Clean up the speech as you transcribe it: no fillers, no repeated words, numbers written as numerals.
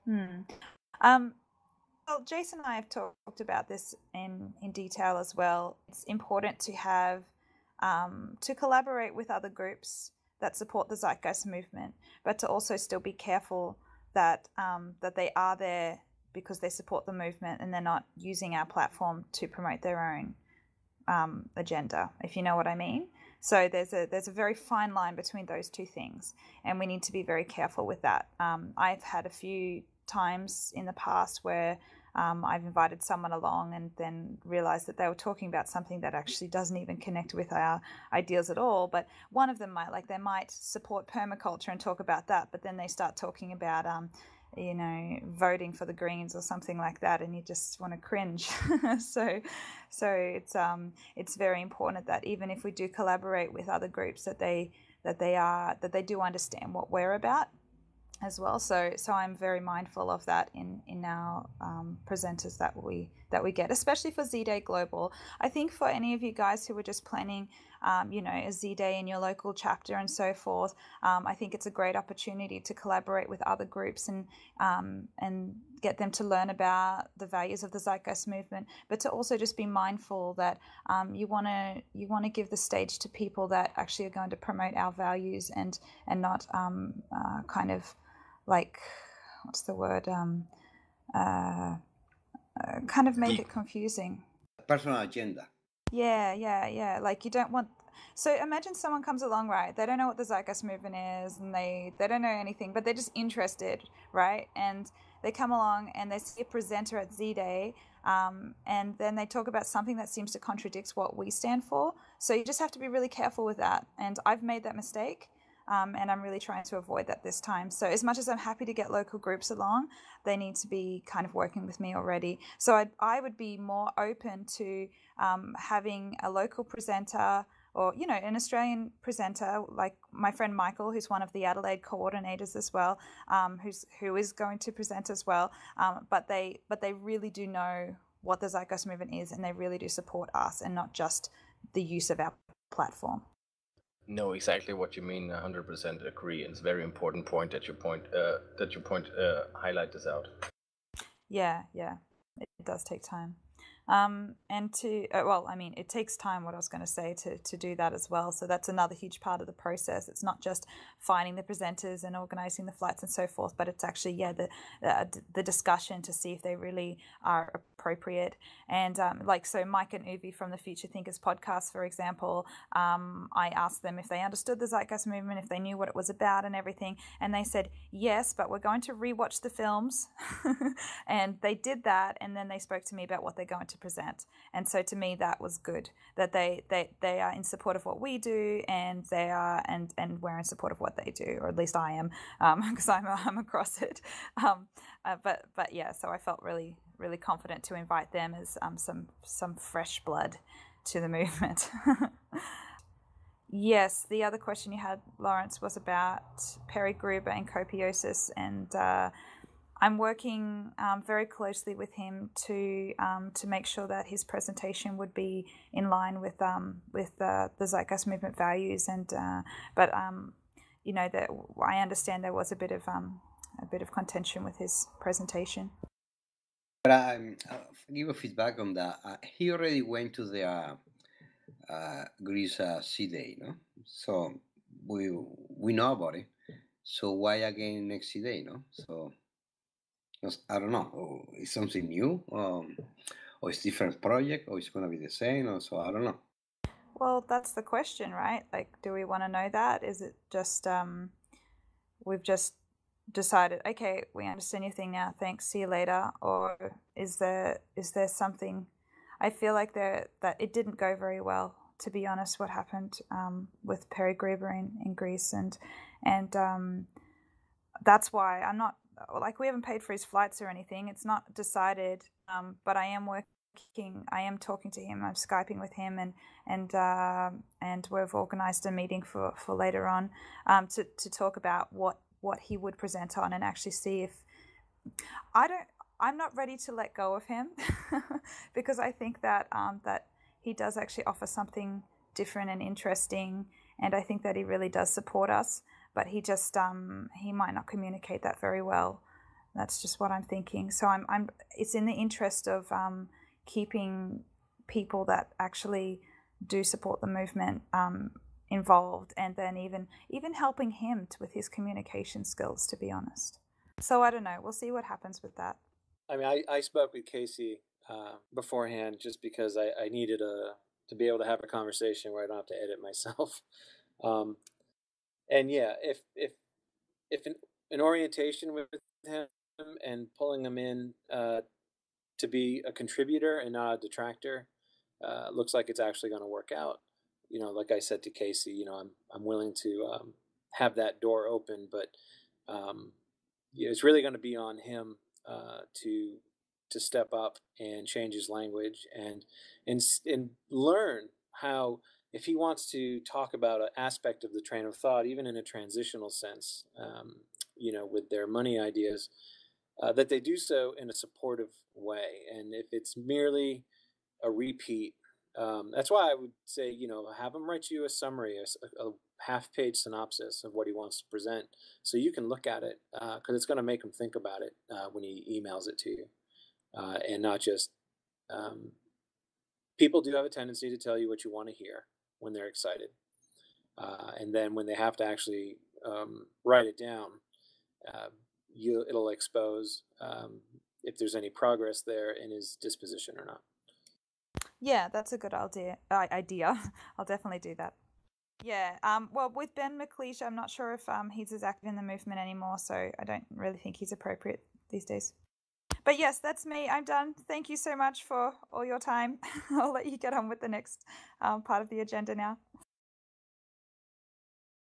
Hmm. Um, well, Jason and I have talked about this in detail as well. It's important to have to collaborate with other groups that support the Zeitgeist movement, but to also still be careful that that they are there because they support the movement and they're not using our platform to promote their own agenda, if you know what I mean. So there's a very fine line between those two things, and we need to be very careful with that. I've had a few times in the past where I've invited someone along and then realized that they were talking about something that actually doesn't even connect with our ideals at all. But one of them might, like, they might support permaculture and talk about that, but then they start talking about voting for the Greens or something like that, and you just want to cringe. so it's very important that even if we do collaborate with other groups, that they do understand what we're about as well. So I'm very mindful of that in our presenters that we get, especially for Z-Day Global. I think for any of you guys who are just planning a Z-Day in your local chapter and so forth, I think it's a great opportunity to collaborate with other groups and get them to learn about the values of the Zeitgeist movement, but to also just be mindful that you want to give the stage to people that actually are going to promote our values and not kind of like, what's the word? Kind of make it confusing. Personal agenda. Yeah. Like, you don't want. So imagine someone comes along, right? They don't know what the Zeitgeist Movement is, and they don't know anything, but they're just interested, right? And they come along and they see a presenter at Z-Day, and then they talk about something that seems to contradict what we stand for. So you just have to be really careful with that. And I've made that mistake. And I'm really trying to avoid that this time. So as much as I'm happy to get local groups along, they need to be kind of working with me already. So I would be more open to having a local presenter or, an Australian presenter, like my friend Michael, who's one of the Adelaide coordinators as well, who is going to present as well. But they really do know what the Zeitgeist Movement is, and they really do support us and not just the use of our platform. Know exactly what you mean. 100% agree. It's a very important point that you highlight this out. Yeah, it does take time. And to, it takes time, what I was going to say, to do that as well. So that's another huge part of the process. It's not just finding the presenters and organizing the flights and so forth, but it's actually, the discussion to see if they really are appropriate. And so Mike and Uvi from the Future Thinkers podcast, for example, I asked them if they understood the Zeitgeist Movement, if they knew what it was about and everything. And they said, yes, but we're going to rewatch the films. And they did that. And then they spoke to me about what they're going to present. And so to me, that was good, that they are in support of what we do, and they are, and we're in support of what they do, or at least I am, because I'm across it. But yeah, so I felt really, really confident to invite them as some fresh blood to the movement. Yes, the other question you had, Lawrence, was about Perry Gruber and Copiosis, and I'm working very closely with him to make sure that his presentation would be in line with the Zeitgeist Movement values, and that I understand there was a bit of contention with his presentation. But I'll give a feedback on that. He already went to the Greece Z-Day, no? So we know about it. So why again next Z-Day, no? So I don't know. Is something new, or it's different project, or it's gonna be the same, or so I don't know. Well, that's the question, right? Like, do we want to know that? Is it just we've just decided, okay, we understand your thing now, thanks, see you later? Or is there something? I feel like that it didn't go very well, to be honest, what happened with Perry Gruber in Greece, and that's why I'm not, like, we haven't paid for his flights or anything. It's not decided, but I am talking to him. I'm Skyping with him, and we've organized a meeting for later on to talk about what he would present on, and actually see if I'm not ready to let go of him because I think that that he does actually offer something different and interesting, and I think that he really does support us, but he just he might not communicate that very well. That's just what I'm thinking. So it's in the interest of keeping people that actually do support the movement involved, and then even helping him with his communication skills, to be honest. So I don't know. We'll see what happens with that. I mean, I spoke with Casey beforehand just because I needed to be able to have a conversation where I don't have to edit myself. And yeah, if an orientation with him and pulling him in to be a contributor and not a detractor looks like it's actually going to work out. You know, like I said to Casey, you know, I'm willing to have that door open, but you know, it's really going to be on him to step up and change his language and learn how, if he wants to talk about an aspect of the train of thought, even in a transitional sense, you know, with their money ideas, that they do so in a supportive way. And if it's merely a repeat, that's why I would say, you know, have him write you a summary, a half-page synopsis of what he wants to present, so you can look at it, because it's going to make him think about it when he emails it to you, and not just. People do have a tendency to tell you what you want to hear when they're excited, and then when they have to actually write it down, it'll expose if there's any progress there in his disposition or not. Yeah, that's a good idea. I'll definitely do that. Yeah. Well, with Ben McLeish, I'm not sure if he's as active in the movement anymore, so I don't really think he's appropriate these days. But yes, that's me. I'm done. Thank you so much for all your time. I'll let you get on with the next part of the agenda now.